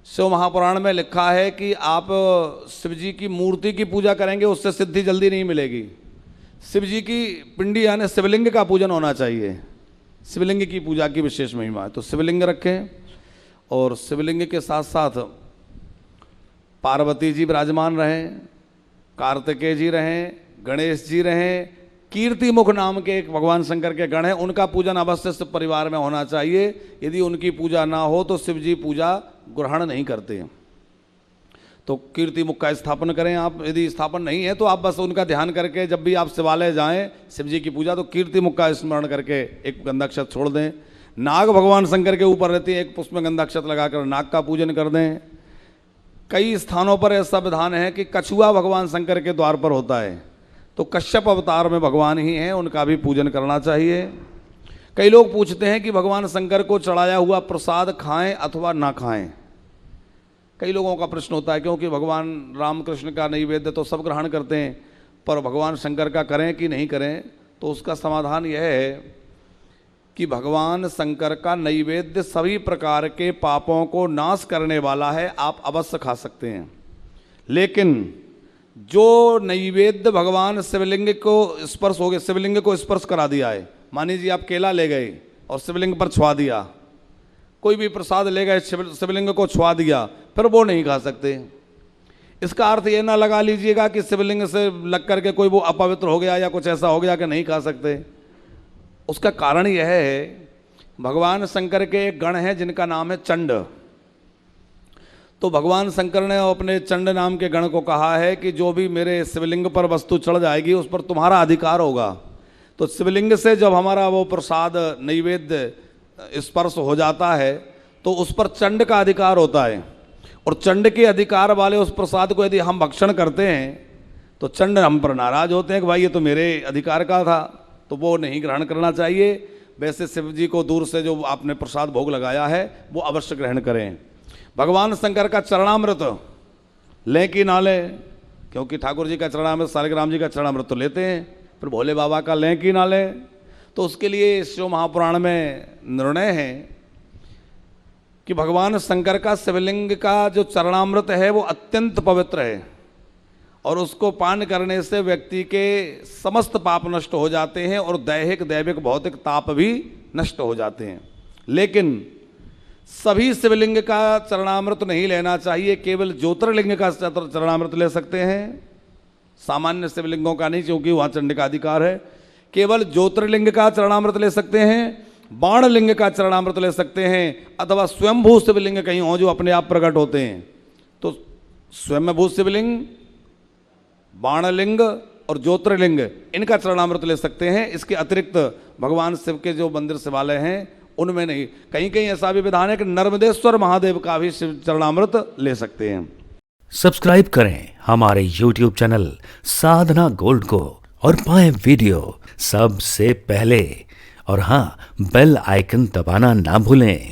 शिव महापुराण में लिखा है कि आप शिव जी की मूर्ति की पूजा करेंगे उससे सिद्धि जल्दी नहीं मिलेगी। शिव जी की पिंडी यानी शिवलिंग का पूजन होना चाहिए। शिवलिंग की पूजा की विशेष महिमा है, तो शिवलिंग रखें और शिवलिंग के साथ साथ पार्वती जी विराजमान रहें, कार्तिकेय जी रहें, गणेश जी रहें, कीर्ति मुख नाम के एक भगवान शंकर के गण हैं, उनका पूजन अवश्य शिव परिवार में होना चाहिए। यदि उनकी पूजा ना हो तो शिव जी पूजा ग्रहण नहीं करते। तो कीर्ति मुख का स्थापन करें आप, यदि स्थापन नहीं है तो आप बस उनका ध्यान करके जब भी आप शिवालय जाएं शिव जी की पूजा तो कीर्ति मुख का स्मरण करके एक गंधाक्षत छोड़ दें। नाग भगवान शंकर के ऊपर रहती है, एक पुष्प में गंधाक्षत लगाकर नाग का पूजन कर दें। कई स्थानों पर ऐसा विधान है कि कछुआ भगवान शंकर के द्वार पर होता है, तो कश्यप अवतार में भगवान ही हैं, उनका भी पूजन करना चाहिए। कई लोग पूछते हैं कि भगवान शंकर को चढ़ाया हुआ प्रसाद खाएं अथवा ना खाएं। कई लोगों का प्रश्न होता है, क्योंकि भगवान रामकृष्ण का नैवेद्य तो सब ग्रहण करते हैं, पर भगवान शंकर का करें कि नहीं करें। तो उसका समाधान यह है कि भगवान शंकर का नैवेद्य सभी प्रकार के पापों को नाश करने वाला है, आप अवश्य खा सकते हैं। लेकिन जो नैवेद्य भगवान शिवलिंग को स्पर्श हो गया, शिवलिंग को स्पर्श करा दिया है, मान लीजिए आप केला ले गए और शिवलिंग पर छुआ दिया, कोई भी प्रसाद ले गए शिवलिंग को छुआ दिया, फिर वो नहीं खा सकते। इसका अर्थ ये ना लगा लीजिएगा कि शिवलिंग से लग करके कोई वो अपवित्र हो गया या कुछ ऐसा हो गया कि नहीं खा सकते। उसका कारण यह है, भगवान शंकर के एक गण हैं जिनका नाम है चंड। तो भगवान शंकर ने अपने चंड नाम के गण को कहा है कि जो भी मेरे शिवलिंग पर वस्तु चढ़ जाएगी उस पर तुम्हारा अधिकार होगा। तो शिवलिंग से जब हमारा वो प्रसाद नैवेद्य स्पर्श हो जाता है तो उस पर चंड का अधिकार होता है, और चंड के अधिकार वाले उस प्रसाद को यदि हम भक्षण करते हैं तो चंड हम पर नाराज होते हैं कि भाई ये तो मेरे अधिकार का था, तो वो नहीं ग्रहण करना चाहिए। वैसे शिव जी को दूर से जो आपने प्रसाद भोग लगाया है वो अवश्य ग्रहण करें। भगवान शंकर का चरणामृत लें कि ना लें, क्योंकि ठाकुर जी का चरणामृत सालिग्राम जी का चरणामृत तो लेते हैं, फिर भोले बाबा का लें कि ना लें। तो उसके लिए शिव महापुराण में निर्णय है कि भगवान शंकर का शिवलिंग का जो चरणामृत है वो अत्यंत पवित्र है, और उसको पान करने से व्यक्ति के समस्त पाप नष्ट हो जाते हैं और दैहिक दैविक भौतिक ताप भी नष्ट हो जाते हैं। लेकिन सभी शिवलिंग का चरणामृत नहीं लेना चाहिए, केवल ज्योतिर्लिंग का चरणामृत ले सकते हैं, सामान्य शिवलिंगों का नहीं, क्योंकि वहाँ चंड का अधिकार है। केवल ज्योतिर्लिंग का चरणामृत ले सकते हैं, बाणलिंग का चरणामृत ले सकते हैं, अथवा स्वयंभू शिवलिंग कहीं हो जो अपने आप प्रकट होते हैं, तो स्वयंभू शिवलिंग, बाणलिंग और ज्योतिर्लिंग इनका चरणामृत ले सकते हैं। इसके अतिरिक्त भगवान शिव के जो मंदिर शिवालय हैं उनमें नहीं। कहीं कहीं ऐसा भी विधान है कि नर्मदेश्वर महादेव का भी शिव चरणामृत ले सकते हैं। सब्सक्राइब करें हमारे YouTube चैनल साधना गोल्ड को और पाएं वीडियो सबसे पहले, और हाँ, बेल आइकन दबाना ना भूलें।